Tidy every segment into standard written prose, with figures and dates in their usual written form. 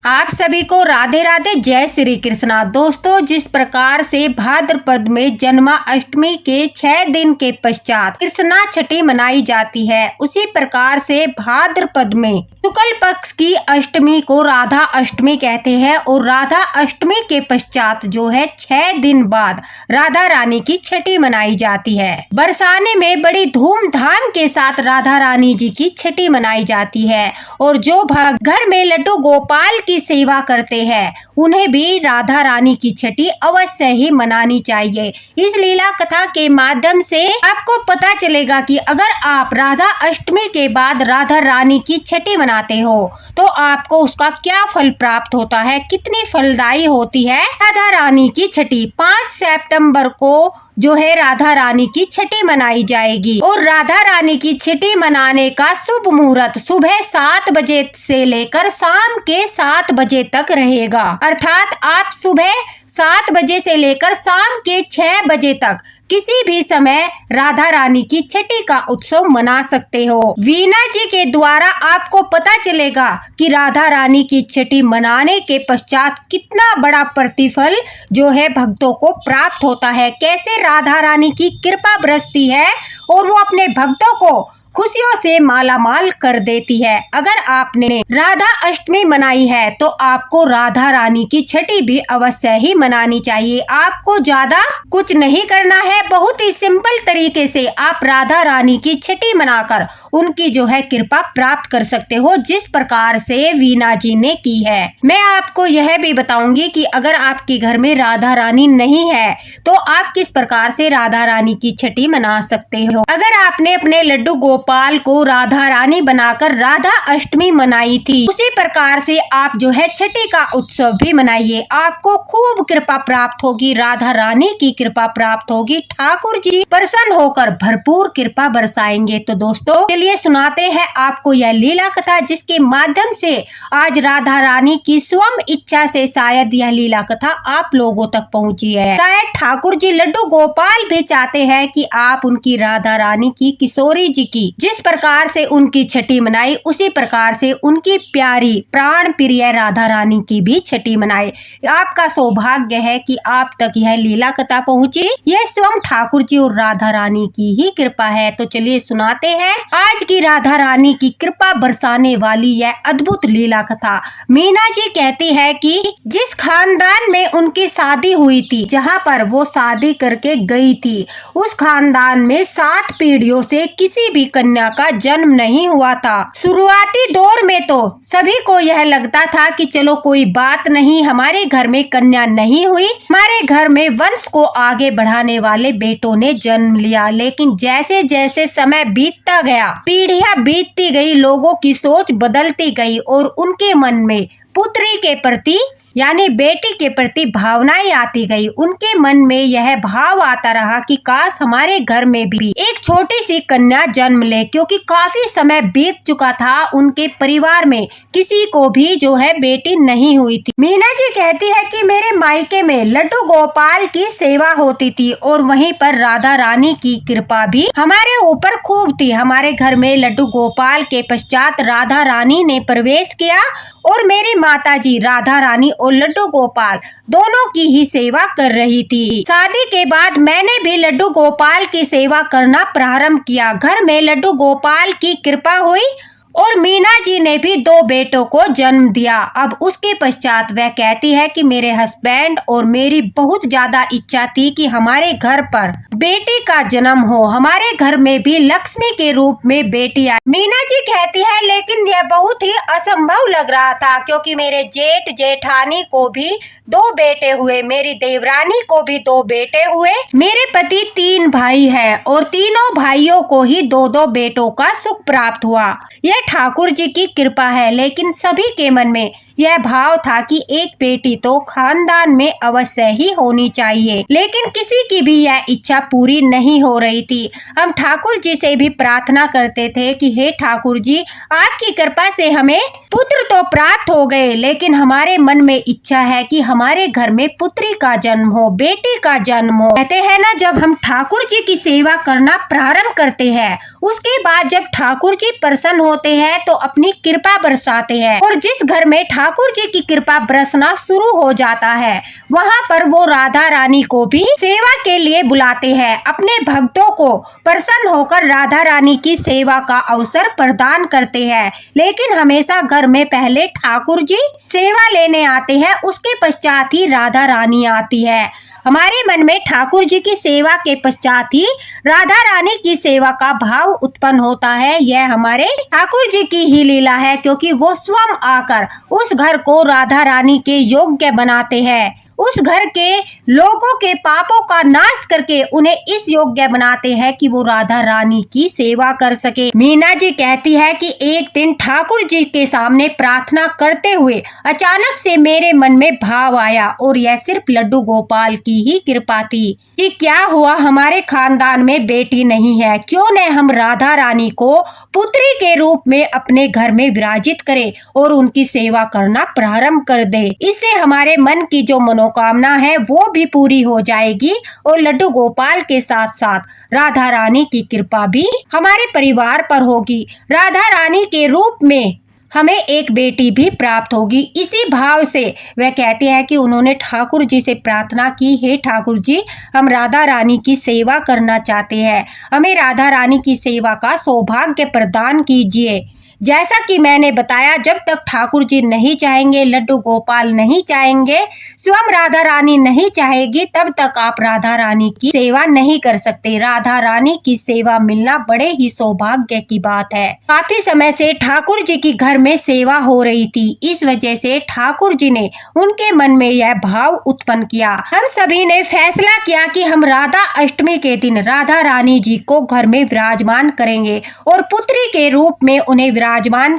आप सभी को राधे राधे, जय श्री कृष्णा। दोस्तों, जिस प्रकार से भाद्रपद में जन्माष्टमी के 6 दिन के पश्चात कृष्णा छठी मनाई जाती है, उसी प्रकार से भाद्रपद में शुक्ल पक्ष की अष्टमी को राधा अष्टमी कहते हैं और राधा अष्टमी के पश्चात जो है 6 दिन बाद राधा रानी की छठी मनाई जाती है। बरसाने में बड़ी धूमधाम के साथ राधा रानी जी की छठी मनाई जाती है और जो घर में लड्डू गोपाल की सेवा करते हैं उन्हें भी राधा रानी की छठी अवश्य ही मनानी चाहिए। इस लीला कथा के माध्यम से आपको पता चलेगा कि अगर आप राधा अष्टमी के बाद राधा रानी की छठी मनाते हो तो आपको उसका क्या फल प्राप्त होता है, कितनी फलदायी होती है राधा रानी की छठी। 5 सितंबर को जो है राधा रानी की छठी मनाई जाएगी और राधा रानी की छठी मनाने का शुभ मुहूर्त सुबह 7 बजे से लेकर शाम के 7 बजे तक रहेगा। अर्थात आप सुबह 7 बजे से लेकर शाम के 6 बजे तक किसी भी समय राधा रानी की छठी का उत्सव मना सकते हो। वीणा जी के द्वारा आपको पता चलेगा कि राधा रानी की छठी मनाने के पश्चात कितना बड़ा प्रतिफल जो है भक्तों को प्राप्त होता है, कैसे राधा रानी की कृपा बरसती है और वो अपने भक्तों को खुशियों से मालामाल कर देती है। अगर आपने राधा अष्टमी मनाई है तो आपको राधा रानी की छठी भी अवश्य ही मनानी चाहिए। आपको ज्यादा कुछ नहीं करना है, बहुत ही सिंपल तरीके से आप राधा रानी की छठी मनाकर उनकी जो है कृपा प्राप्त कर सकते हो, जिस प्रकार से वीणा जी ने की है। मैं आपको यह भी बताऊंगी कि अगर आपके घर में राधा रानी नहीं है तो आप किस प्रकार से राधा रानी की छठी मना सकते हो। अगर आपने अपने लड्डू गोपाल को राधा रानी बनाकर राधा अष्टमी मनाई थी, उसी प्रकार से आप जो है छठी का उत्सव भी मनाइए। आपको खूब कृपा प्राप्त होगी, राधा रानी की कृपा प्राप्त होगी, ठाकुर जी प्रसन्न होकर भरपूर कृपा बरसाएंगे। तो दोस्तों चलिए सुनाते हैं आपको यह लीला कथा, जिसके माध्यम से आज राधा रानी की स्वयं इच्छा से शायद यह लीला कथा आप लोगों तक पहुंची है। शायद ठाकुर जी लड्डू गोपाल भी चाहते हैं कि आप उनकी राधा रानी की किशोरी जी की जिस प्रकार से उनकी छठी मनाई, उसी प्रकार से उनकी प्यारी प्राण प्रिय राधा रानी की भी छठी मनाए। आपका सौभाग्य है कि आप तक यह लीला कथा पहुंची, यह स्वयं ठाकुर जी और राधा रानी की ही कृपा है। तो चलिए सुनाते हैं आज की राधा रानी की कृपा बरसाने वाली यह अद्भुत लीला कथा। मीना जी कहती है कि जिस खानदान में उनकी शादी हुई थी, जहाँ पर वो शादी करके गई थी, उस खानदान में 7 पीढ़ियों से किसी भी कन्या का जन्म नहीं हुआ था। शुरुआती दौर में तो सभी को यह लगता था कि चलो कोई बात नहीं, हमारे घर में कन्या नहीं हुई, हमारे घर में वंश को आगे बढ़ाने वाले बेटों ने जन्म लिया। लेकिन जैसे जैसे समय बीतता गया, पीढ़ियां बीतती गई, लोगों की सोच बदलती गई और उनके मन में पुत्री के प्रति यानी बेटी के प्रति भावनाएं आती गई। उनके मन में यह भाव आता रहा कि काश हमारे घर में भी एक छोटी सी कन्या जन्म ले, क्योंकि काफी समय बीत चुका था, उनके परिवार में किसी को भी जो है बेटी नहीं हुई थी। मीना जी कहती है कि मेरे मायके में लड्डू गोपाल की सेवा होती थी और वहीं पर राधा रानी की कृपा भी हमारे ऊपर खूब थी। हमारे घर में लड्डू गोपाल के पश्चात राधा रानी ने प्रवेश किया और मेरी माताजी राधा रानी और लड्डू गोपाल दोनों की ही सेवा कर रही थी। शादी के बाद मैंने भी लड्डू गोपाल की सेवा करना प्रारंभ किया। घर में लड्डू गोपाल की कृपा हुई और मीना जी ने भी 2 बेटों को जन्म दिया। अब उसके पश्चात वह कहती है कि मेरे हस्बैंड और मेरी बहुत ज्यादा इच्छा थी कि हमारे घर पर बेटी का जन्म हो, हमारे घर में भी लक्ष्मी के रूप में बेटी आए। मीना जी कहती है लेकिन यह बहुत ही असंभव लग रहा था, क्योंकि मेरे जेठ जेठानी को भी 2 बेटे हुए, मेरी देवरानी को भी 2 बेटे हुए, मेरे पति 3 भाई हैं और तीनों भाइयों को ही 2-2 बेटों का सुख प्राप्त हुआ। यह ठाकुर जी की कृपा है। लेकिन सभी के मन में यह भाव था कि एक बेटी तो खानदान में अवश्य ही होनी चाहिए, लेकिन किसी की भी यह इच्छा पूरी नहीं हो रही थी। हम ठाकुर जी से भी प्रार्थना करते थे कि हे ठाकुर जी, आपकी कृपा से हमें पुत्र तो प्राप्त हो गए, लेकिन हमारे मन में इच्छा है कि हमारे घर में पुत्री का जन्म हो, बेटी का जन्म हो। कहते हैं ना, जब हम ठाकुर जी की सेवा करना प्रारंभ करते हैं, उसके बाद जब ठाकुर जी प्रसन्न होते हैं तो अपनी कृपा बरसाते हैं, और जिस घर में ठाकुर ठाकुर जी की कृपा बरसना शुरू हो जाता है। वहाँ पर वो राधा रानी को भी सेवा के लिए बुलाते हैं। अपने भक्तों को प्रसन्न होकर राधा रानी की सेवा का अवसर प्रदान करते हैं, लेकिन हमेशा घर में पहले ठाकुर जी सेवा लेने आते हैं, उसके पश्चात ही राधा रानी आती है। हमारे मन में ठाकुर जी की सेवा के पश्चात ही राधा रानी की सेवा का भाव उत्पन्न होता है। यह हमारे ठाकुर जी की ही लीला है, क्योंकि वो स्वयं आकर उस घर को राधा रानी के योग्य बनाते हैं। उस घर के लोगों के पापों का नाश करके उन्हें इस योग्य बनाते हैं कि वो राधा रानी की सेवा कर सके। मीना जी कहती है कि एक दिन ठाकुर जी के सामने प्रार्थना करते हुए अचानक से मेरे मन में भाव आया, और यह सिर्फ लड्डू गोपाल की ही कृपा थी कि क्या हुआ, हमारे खानदान में बेटी नहीं है, क्यों न हम राधा रानी को पुत्री के रूप में अपने घर में विराजित करें और उनकी सेवा करना प्रारंभ कर दे। इससे हमारे मन की जो मनोकामना है वो भी पूरी हो जाएगी, और लड्डू गोपाल के साथ साथ राधा रानी की कृपा भी हमारे परिवार पर होगी। राधा रानी के रूप में हमें एक बेटी भी प्राप्त होगी। इसी भाव से वह कहते हैं कि उन्होंने ठाकुर जी से प्रार्थना की, हे ठाकुर जी, हम राधा रानी की सेवा करना चाहते हैं, हमें राधा रानी की सेवा का सौभाग्य प्रदान कीजिए। जैसा कि मैंने बताया, जब तक ठाकुर जी नहीं चाहेंगे, लड्डू गोपाल नहीं चाहेंगे, स्वयं राधा रानी नहीं चाहेगी, तब तक आप राधा रानी की सेवा नहीं कर सकते। राधा रानी की सेवा मिलना बड़े ही सौभाग्य की बात है। काफी समय से ठाकुर जी की घर में सेवा हो रही थी, इस वजह से ठाकुर जी ने उनके मन में यह भाव उत्पन्न किया। हम सभी ने फैसला किया कि हम राधा अष्टमी के दिन राधा रानी जी को घर में विराजमान करेंगे और पुत्री के रूप में उन्हें विराजमान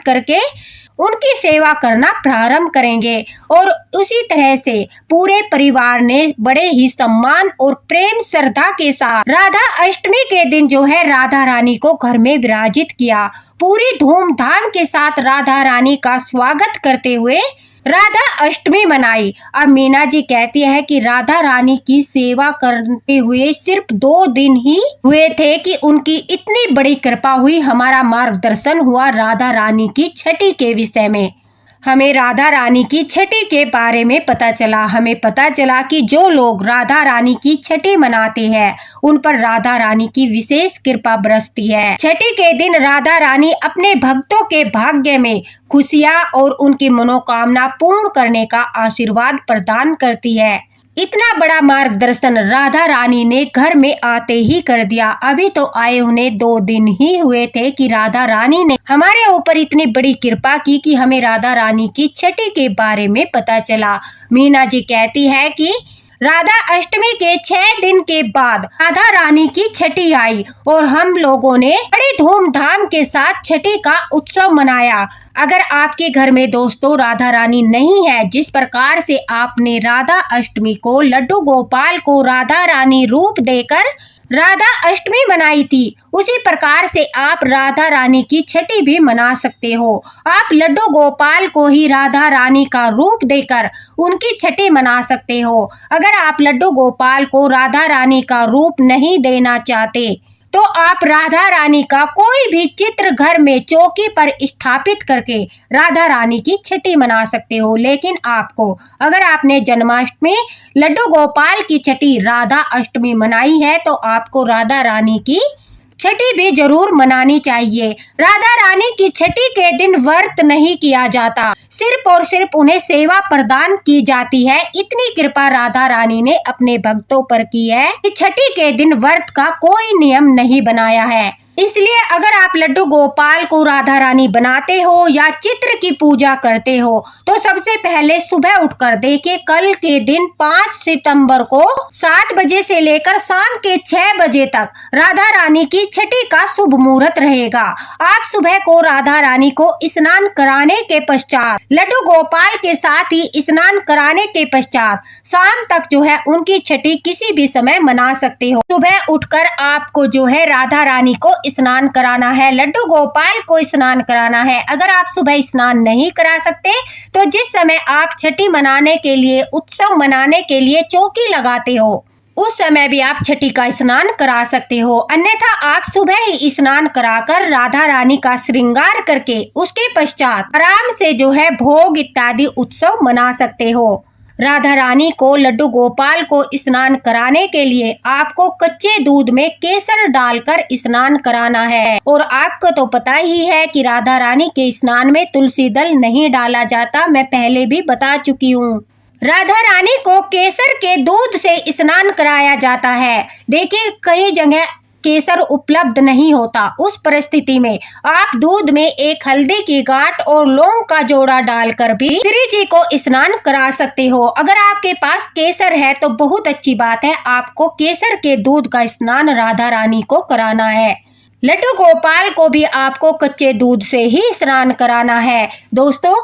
करके उनकी सेवा करना प्रारंभ करेंगे। और उसी तरह से पूरे परिवार ने बड़े ही सम्मान और प्रेम श्रद्धा के साथ राधा अष्टमी के दिन जो है राधा रानी को घर में विराजित किया। पूरी धूमधाम के साथ राधा रानी का स्वागत करते हुए राधा अष्टमी मनाई। अब मीना जी कहती है कि राधा रानी की सेवा करते हुए सिर्फ 2 दिन ही हुए थे कि उनकी इतनी बड़ी कृपा हुई, हमारा मार्गदर्शन हुआ राधा रानी की छठी के विषय में। हमें राधा रानी की छठी के बारे में पता चला। हमें पता चला कि जो लोग राधा रानी की छठी मनाते हैं उन पर राधा रानी की विशेष कृपा बरसती है। छठी के दिन राधा रानी अपने भक्तों के भाग्य में खुशियां और उनकी मनोकामना पूर्ण करने का आशीर्वाद प्रदान करती है। इतना बड़ा मार्गदर्शन राधा रानी ने घर में आते ही कर दिया। अभी तो आए उन्हें 2 दिन ही हुए थे कि राधा रानी ने हमारे ऊपर इतनी बड़ी कृपा की कि हमें राधा रानी की छठी के बारे में पता चला। मीना जी कहती है कि राधा अष्टमी के 6 दिन के बाद राधा रानी की छठी आई और हम लोगों ने बड़ी धूमधाम के साथ छठी का उत्सव मनाया। अगर आपके घर में दोस्तों राधा रानी नहीं है, जिस प्रकार से आपने राधा अष्टमी को लड्डू गोपाल को राधा रानी रूप देकर राधा अष्टमी मनाई थी, उसी प्रकार से आप राधा रानी की छठी भी मना सकते हो। आप लड्डू गोपाल को ही राधा रानी का रूप देकर उनकी छठी मना सकते हो। अगर आप लड्डू गोपाल को राधा रानी का रूप नहीं देना चाहते तो आप राधा रानी का कोई भी चित्र घर में चौकी पर स्थापित करके राधा रानी की छठी मना सकते हो। लेकिन आपको, अगर आपने जन्माष्टमी लड्डू गोपाल की छठी राधा अष्टमी मनाई है तो आपको राधा रानी की छठी भी जरूर मनानी चाहिए। राधा रानी की छठी के दिन व्रत नहीं किया जाता, सिर्फ और सिर्फ उन्हें सेवा प्रदान की जाती है। इतनी कृपा राधा रानी ने अपने भक्तों पर की है कि छठी के दिन व्रत का कोई नियम नहीं बनाया है। इसलिए अगर आप लड्डू गोपाल को राधा रानी बनाते हो या चित्र की पूजा करते हो तो सबसे पहले सुबह उठकर देखिए, कल के दिन 5 सितंबर को 7 बजे से लेकर शाम के 6 बजे तक राधा रानी की छठी का शुभ मुहूर्त रहेगा। आप सुबह को राधा रानी को स्नान कराने के पश्चात, लड्डू गोपाल के साथ ही स्नान कराने के पश्चात शाम तक जो है उनकी छठी किसी भी समय मना सकते हो। सुबह उठकर आपको जो है राधा रानी को स्नान कराना है, लड्डू गोपाल को स्नान कराना है। अगर आप सुबह स्नान नहीं करा सकते तो जिस समय आप छठी मनाने के लिए, उत्सव मनाने के लिए चौकी लगाते हो उस समय भी आप छठी का स्नान करा सकते हो। अन्यथा आप सुबह ही स्नान कराकर राधा रानी का श्रृंगार करके उसके पश्चात आराम से जो है भोग इत्यादि उत्सव मना सकते हो। राधा रानी को, लड्डू गोपाल को स्नान कराने के लिए आपको कच्चे दूध में केसर डालकर स्नान कराना है। और आपको तो पता ही है कि राधा रानी के स्नान में तुलसी दल नहीं डाला जाता, मैं पहले भी बता चुकी हूँ। राधा रानी को केसर के दूध से स्नान कराया जाता है। देखिए कई जगह केसर उपलब्ध नहीं होता, उस परिस्थिति में आप दूध में एक हल्दी की गांठ और लौंग का जोड़ा डालकर भी श्री जी को स्नान करा सकते हो। अगर आपके पास केसर है तो बहुत अच्छी बात है, आपको केसर के दूध का स्नान राधा रानी को कराना है। लड्डू गोपाल को भी आपको कच्चे दूध से ही स्नान कराना है दोस्तों।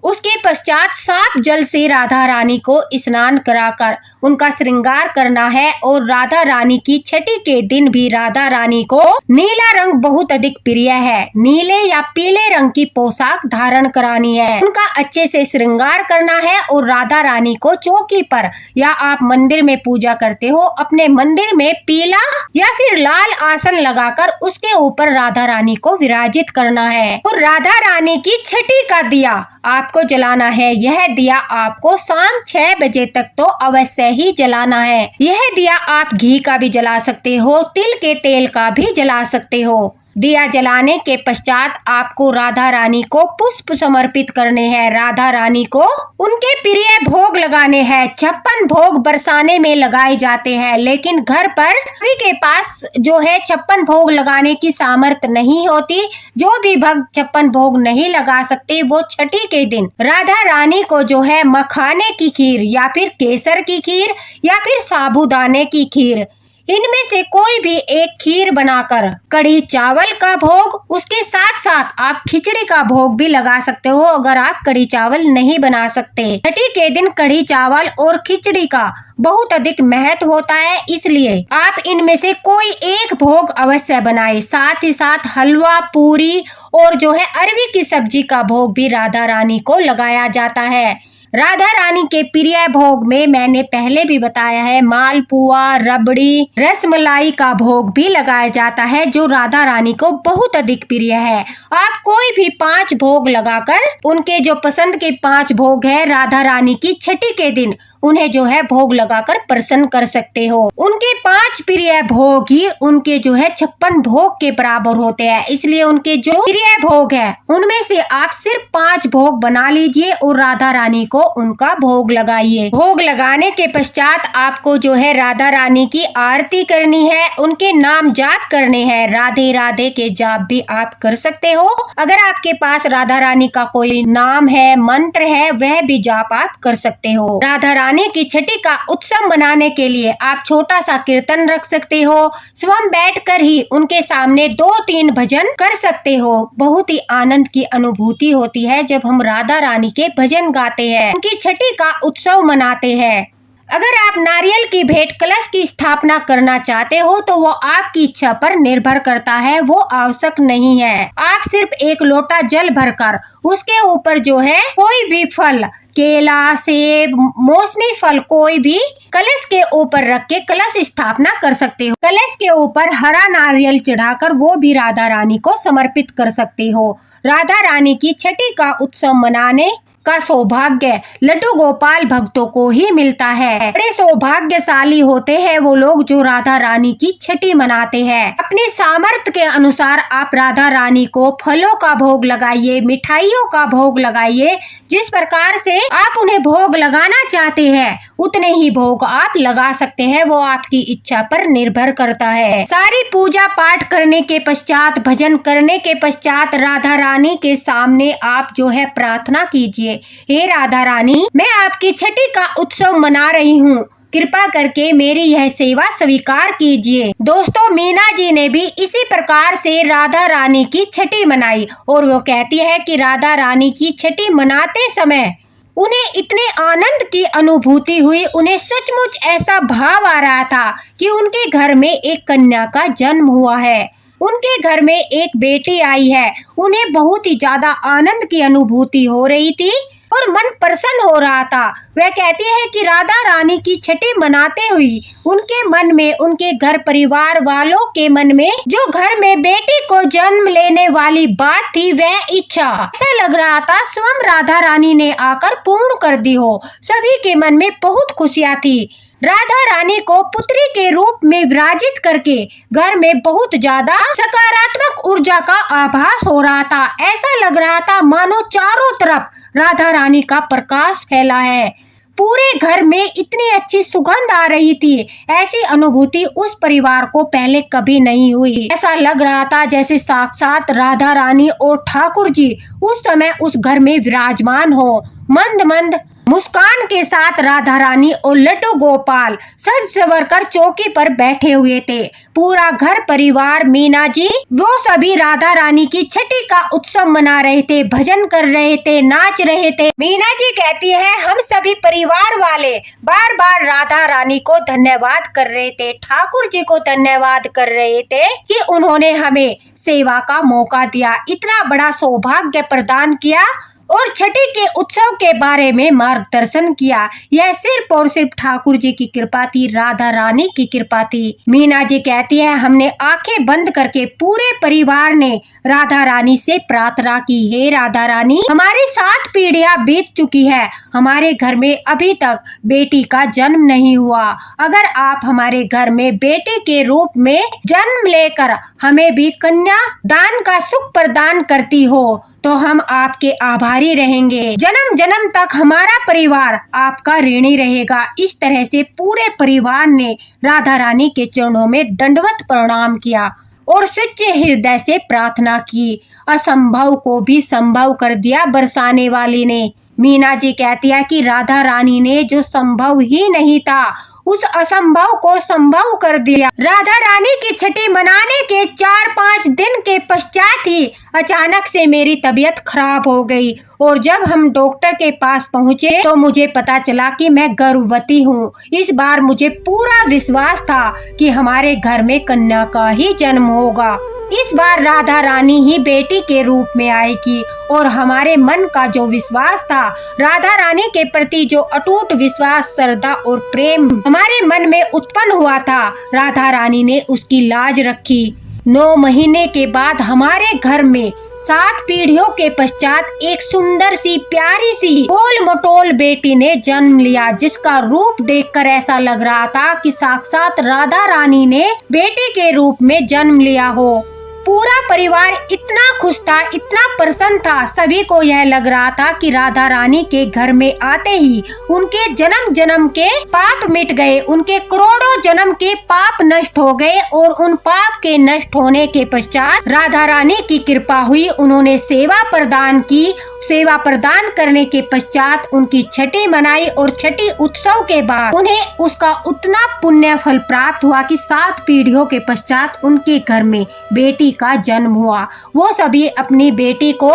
उसके पश्चात साफ जल से राधा रानी को स्नान कराकर उनका श्रृंगार करना है। और राधा रानी की छठी के दिन भी राधा रानी को नीला रंग बहुत अधिक प्रिय है, नीले या पीले रंग की पोशाक धारण करानी है, उनका अच्छे से श्रृंगार करना है। और राधा रानी को चौकी पर या आप मंदिर में पूजा करते हो, अपने मंदिर में पीला या फिर लाल आसन लगाकर उसके ऊपर राधा रानी को विराजित करना है। और राधा रानी की छठी का दिया आपको जलाना है। यह दिया आपको शाम 6 बजे तक तो अवश्य ही जलाना है। यह दिया आप घी का भी जला सकते हो, तिल के तेल का भी जला सकते हो। दिया जलाने के पश्चात आपको राधा रानी को पुष्प समर्पित करने हैं। राधा रानी को उनके प्रिय भोग लगाने हैं। 56 भोग बरसाने में लगाए जाते हैं, लेकिन घर पर सभी के पास जो है 56 भोग लगाने की सामर्थ्य नहीं होती। जो भी भक्त 56 भोग नहीं लगा सकते वो छठी के दिन राधा रानी को जो है मखाने की खीर या फिर केसर की खीर या फिर साबूदाने की खीर, इनमें से कोई भी एक खीर बनाकर, कढ़ी चावल का भोग, उसके साथ साथ आप खिचड़ी का भोग भी लगा सकते हो अगर आप कढ़ी चावल नहीं बना सकते। छठी के दिन कढ़ी चावल और खिचड़ी का बहुत अधिक महत्व होता है, इसलिए आप इनमें से कोई एक भोग अवश्य बनाए। साथ ही साथ हलवा, पूरी और जो है अरवी की सब्जी का भोग भी राधा रानी को लगाया जाता है। राधा रानी के प्रिय भोग में मैंने पहले भी बताया है, मालपुआ, रबड़ी, रसमलाई का भोग भी लगाया जाता है जो राधा रानी को बहुत अधिक प्रिय है। आप कोई भी 5 भोग लगाकर उनके जो पसंद के 5 भोग है राधा रानी की छठी के दिन उन्हें जो है भोग लगाकर प्रसन्न कर सकते हो। उनके 5 प्रिय भोग ही उनके जो है 56 भोग के बराबर होते हैं, इसलिए उनके जो प्रिय भोग है उनमें से आप सिर्फ 5 भोग बना लीजिए और राधा रानी को उनका भोग लगाइए। भोग लगाने के पश्चात आपको जो है राधा रानी की आरती करनी है, उनके नाम जाप करने हैं। राधे राधे के जाप भी आप कर सकते हो। अगर आपके पास राधा रानी का कोई नाम है, मंत्र है, वह भी जाप आप कर सकते हो। राधा रानी की छठी का उत्सव मनाने के लिए आप छोटा सा कीर्तन रख सकते हो। स्वयं बैठकर ही उनके सामने 2-3 भजन कर सकते हो। बहुत ही आनंद की अनुभूति होती है जब हम राधा रानी के भजन गाते हैं, उनकी छठी का उत्सव मनाते हैं। अगर आप नारियल की भेंट कलश की स्थापना करना चाहते हो तो वो आपकी इच्छा पर निर्भर करता है, वो आवश्यक नहीं है। आप सिर्फ एक लोटा जल भरकर उसके ऊपर जो है कोई भी फल, केला, सेब, मौसमी फल कोई भी कलश के ऊपर रख के कलश स्थापना कर सकते हो। कलश के ऊपर हरा नारियल चढ़ाकर वो भी राधा रानी को समर्पित कर सकते हो। राधा रानी की छठी का उत्सव मनाने का सौभाग्य लड्डू गोपाल भक्तों को ही मिलता है। बड़े सौभाग्यशाली होते हैं वो लोग जो राधा रानी की छठी मनाते हैं। अपने सामर्थ्य के अनुसार आप राधा रानी को फलों का भोग लगाइए, मिठाइयों का भोग लगाइए। जिस प्रकार से आप उन्हें भोग लगाना चाहते हैं उतने ही भोग आप लगा सकते हैं, वो आपकी इच्छा पर निर्भर करता है। सारी पूजा पाठ करने के पश्चात, भजन करने के पश्चात राधा रानी के सामने आप जो है प्रार्थना कीजिए, हे राधा रानी, मैं आपकी छठी का उत्सव मना रही हूँ, कृपा करके मेरी यह सेवा स्वीकार कीजिए। दोस्तों, मीना जी ने भी इसी प्रकार से राधा रानी की छठी मनाई और वो कहती है कि राधा रानी की छठी मनाते समय उन्हें इतने आनंद की अनुभूति हुई, उन्हें सचमुच ऐसा भाव आ रहा था कि उनके घर में एक कन्या का जन्म हुआ है, उनके घर में एक बेटी आई है। उन्हें बहुत ही ज्यादा आनंद की अनुभूति हो रही थी और मन प्रसन्न हो रहा था। वह कहती है कि राधा रानी की छठी मनाते हुए उनके मन में, उनके घर परिवार वालों के मन में जो घर में बेटी को जन्म लेने वाली बात थी, वह इच्छा ऐसा लग रहा था स्वयं राधा रानी ने आकर पूर्ण कर दी हो। सभी के मन में बहुत खुशियाँ थी। राधा रानी को पुत्री के रूप में विराजित करके घर में बहुत ज्यादा सकारात्मक ऊर्जा का आभास हो रहा था। ऐसा लग रहा था मानो चारों तरफ राधा रानी का प्रकाश फैला है। पूरे घर में इतनी अच्छी सुगंध आ रही थी। ऐसी अनुभूति उस परिवार को पहले कभी नहीं हुई। ऐसा लग रहा था जैसे साक्षात राधा रानी और ठाकुर जी उस समय उस घर में विराजमान हो। मंद मंद मुस्कान के साथ राधा रानी और लड्डू गोपाल सज संवर कर चौकी पर बैठे हुए थे। पूरा घर परिवार, मीना जी, वो सभी राधा रानी की छठी का उत्सव मना रहे थे, भजन कर रहे थे, नाच रहे थे। मीना जी कहती है हम सभी परिवार वाले बार बार राधा रानी को धन्यवाद कर रहे थे, ठाकुर जी को धन्यवाद कर रहे थे कि उन्होंने हमें सेवा का मौका दिया, इतना बड़ा सौभाग्य प्रदान किया और छठी के उत्सव के बारे में मार्गदर्शन किया। यह सिर्फ और सिर्फ ठाकुर जी की कृपा थी, राधा रानी की कृपा थी। मीना जी कहती है हमने आंखें बंद करके पूरे परिवार ने राधा रानी से प्रार्थना की, हे राधा रानी, हमारी 7 पीढ़ियां बीत चुकी है, हमारे घर में अभी तक बेटी का जन्म नहीं हुआ। अगर आप हमारे घर में बेटे के रूप में जन्म लेकर हमें भी कन्या दान का सुख प्रदान करती हो तो हम आपके आभारी रहेंगे। जन्म जन्म तक हमारा परिवार आपका ऋणी रहेगा। इस तरह से पूरे परिवार ने राधा रानी के चरणों में दंडवत प्रणाम किया और सच्चे हृदय से प्रार्थना की। असंभव को भी संभव कर दिया बरसाने वाली ने। मीना जी कहती है कि राधा रानी ने जो संभव ही नहीं था उस असंभव को संभव कर दिया। राधा रानी की छठी मनाने के 4-5 दिन के पश्चात ही अचानक से मेरी तबीयत खराब हो गई और जब हम डॉक्टर के पास पहुँचे तो मुझे पता चला कि मैं गर्भवती हूँ। इस बार मुझे पूरा विश्वास था कि हमारे घर में कन्या का ही जन्म होगा। इस बार राधा रानी ही बेटी के रूप में आएगी और हमारे मन का जो विश्वास था, राधा रानी के प्रति जो अटूट विश्वास, श्रद्धा और प्रेम हमारे मन में उत्पन्न हुआ था, राधा रानी ने उसकी लाज रखी। 9 महीने के बाद हमारे घर में 7 पीढ़ियों के पश्चात एक सुंदर सी, प्यारी सी, गोल मटोल बेटी ने जन्म लिया, जिसका रूप देखकर ऐसा लग रहा था कि साक्षात राधा रानी ने बेटी के रूप में जन्म लिया हो। पूरा परिवार इतना खुश था, इतना प्रसन्न था। सभी को यह लग रहा था कि राधा रानी के घर में आते ही उनके जन्म जन्म के पाप मिट गए, उनके करोड़ों जन्म के पाप नष्ट हो गए और उन पाप के नष्ट होने के पश्चात राधा रानी की कृपा हुई। उन्होंने सेवा प्रदान की। सेवा प्रदान करने के पश्चात उनकी छठी मनाई और छठी उत्सव के बाद उन्हें उसका उतना पुण्य फल प्राप्त हुआ कि 7 पीढ़ियों के पश्चात उनके घर में बेटी का जन्म हुआ। वो सभी अपनी बेटी को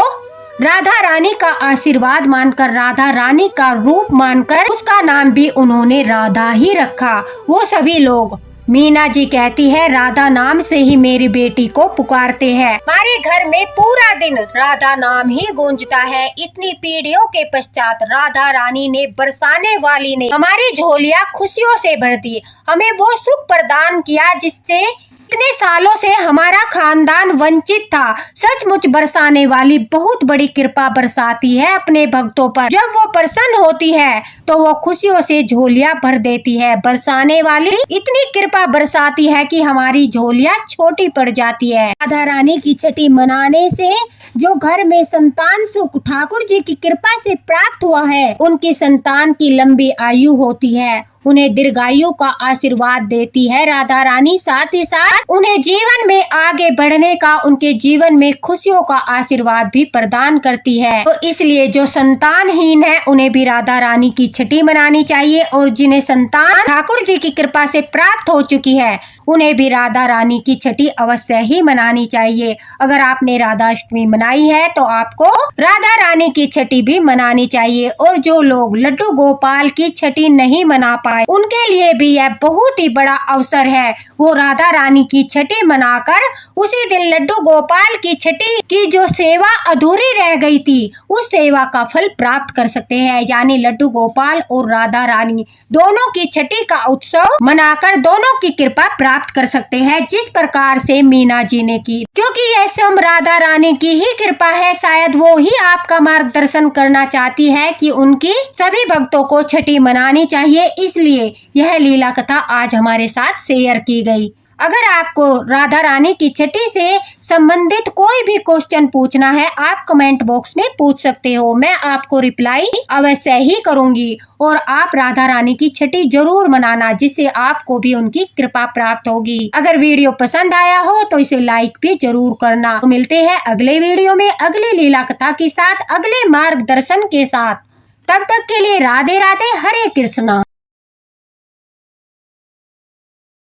राधा रानी का आशीर्वाद मानकर, राधा रानी का रूप मानकर उसका नाम भी उन्होंने राधा ही रखा। वो सभी लोग, मीना जी कहती है, राधा नाम से ही मेरी बेटी को पुकारते हैं। हमारे घर में पूरा दिन राधा नाम ही गूंजता है। इतनी पीढ़ियों के पश्चात राधा रानी ने, बरसाने वाली ने हमारी झोलियां खुशियों से भर दी। हमें वो सुख प्रदान किया जिससे इतने सालों से हमारा खानदान वंचित था। सचमुच बरसाने वाली बहुत बड़ी कृपा बरसाती है अपने भक्तों पर। जब वो प्रसन्न होती है तो वो खुशियों से झोलियां भर देती है। बरसाने वाली इतनी कृपा बरसाती है कि हमारी झोलियां छोटी पड़ जाती है। राधा रानी की छठी मनाने से जो घर में संतान सुख ठाकुर जी की कृपा से प्राप्त हुआ है, उनकी संतान की लंबी आयु होती है, उन्हें दीर्घायु का आशीर्वाद देती है राधा रानी। साथ ही साथ उन्हें जीवन में आगे बढ़ने का, उनके जीवन में खुशियों का आशीर्वाद भी प्रदान करती है। तो इसलिए जो संतानहीन है उन्हें भी राधा रानी की छठी मनानी चाहिए और जिन्हें संतान ठाकुर जी की कृपा से प्राप्त हो चुकी है उन्हें भी राधा रानी की छठी अवश्य ही मनानी चाहिए। अगर आपने राधा अष्टमी मनाई है तो आपको राधा रानी की छठी भी मनानी चाहिए। और जो लोग लड्डू गोपाल की छठी नहीं मना पाए पाए, उनके लिए भी यह बहुत ही बड़ा अवसर है। वो राधा रानी की छठी मनाकर उसी दिन लड्डू गोपाल की छठी की जो सेवा अधूरी रह गई थी, उस सेवा का फल प्राप्त कर सकते हैं। यानी लड्डू गोपाल और राधा रानी दोनों की छठी का उत्सव मनाकर दोनों की कृपा प्राप्त कर सकते हैं, जिस प्रकार से मीना जी ने की। क्योंकि यह सब राधा रानी की ही कृपा है, शायद वो ही आपका मार्गदर्शन करना चाहती है कि उनकी सभी भक्तों को छठी मनानी चाहिए, इसलिए यह लीला कथा आज हमारे साथ शेयर की गई। अगर आपको राधा रानी की छठी से संबंधित कोई भी क्वेश्चन पूछना है, आप कमेंट बॉक्स में पूछ सकते हो, मैं आपको रिप्लाई अवश्य ही करूंगी। और आप राधा रानी की छठी जरूर मनाना, जिससे आपको भी उनकी कृपा प्राप्त होगी। अगर वीडियो पसंद आया हो तो इसे लाइक भी जरूर करना। तो मिलते हैं अगले वीडियो में अगली लीला कथा के साथ, अगले मार्गदर्शन के साथ। तब तक के लिए राधे राधे, हरे कृष्णा।